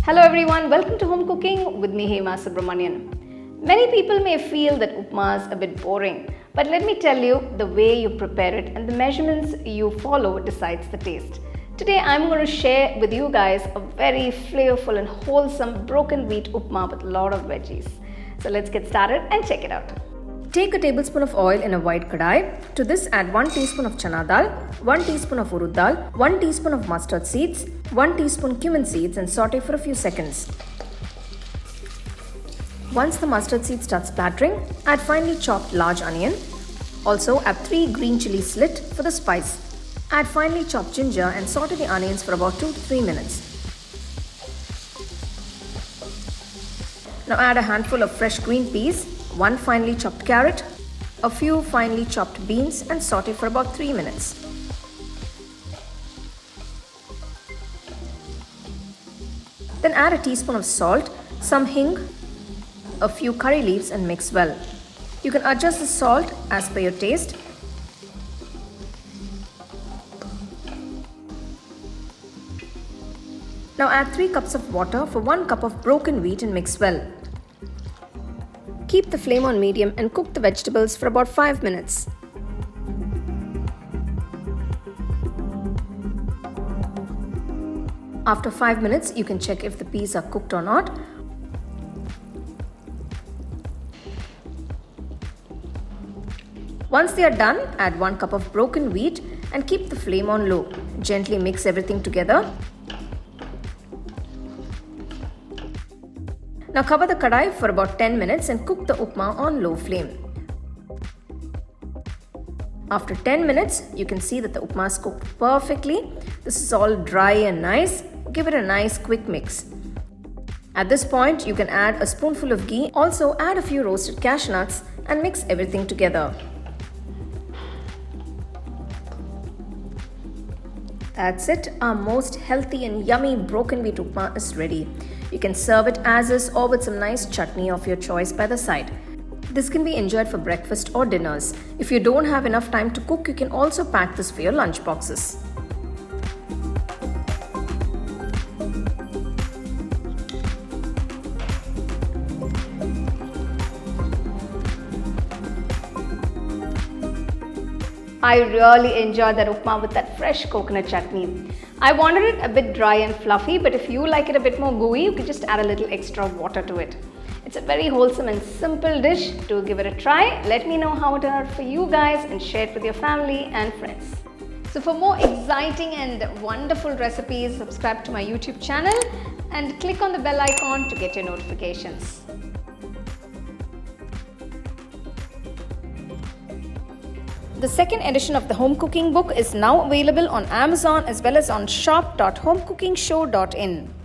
Hello everyone, welcome to Home Cooking with me Hema Subramanian. Many people may feel that upma is a bit boring, but let me tell you, the way you prepare it and the measurements you follow decides the taste. Today I'm going to share with you guys a very flavorful and wholesome broken wheat upma with a lot of veggies. So let's get started and check it out. Take a tablespoon of oil in a wide kadai. To this add 1 teaspoon of Chana Dal, 1 teaspoon of Urad Dal, 1 teaspoon of mustard seeds, 1 teaspoon Cumin Seeds and saute for a few seconds. Once the mustard seed starts splattering, add finely chopped large onion. Also add 3 green chilli slit for the spice. Add finely chopped ginger and saute the onions for about 2 to 3 minutes. Now add a handful of fresh green peas, 1 finely chopped carrot, a few finely chopped beans and saute for about 3 minutes. Then add a teaspoon of salt, some hing, a few curry leaves and mix well. You can adjust the salt as per your taste. Now add 3 cups of water for 1 cup of broken wheat and mix well. Keep the flame on medium and cook the vegetables for about 5 minutes. After 5 minutes, you can check if the peas are cooked or not. Once they are done, add 1 cup of broken wheat and keep the flame on low. Gently mix everything together. Now cover the kadai for about 10 minutes and cook the upma on low flame. After 10 minutes, you can see that the upma is cooked perfectly. This is all dry and nice. Give it a nice quick mix. At this point, you can add a spoonful of ghee. Also add a few roasted cashew nuts and mix everything together. That's it. Our most healthy and yummy broken wheat upma is ready. You can serve it as is or with some nice chutney of your choice by the side. This can be enjoyed for breakfast or dinners. If you don't have enough time to cook, you can also pack this for your lunch boxes. I really enjoyed that upma with that fresh coconut chutney. I wanted it a bit dry and fluffy, but if you like it a bit more gooey, you can just add a little extra water to it. It's a very wholesome and simple dish. Do give it a try. Let me know how it turned out for you guys and share it with your family and friends. So for more exciting and wonderful recipes, subscribe to my YouTube channel and click on the bell icon to get your notifications. The second edition of the home cooking book is now available on Amazon as well as on shop.homecookingshow.in.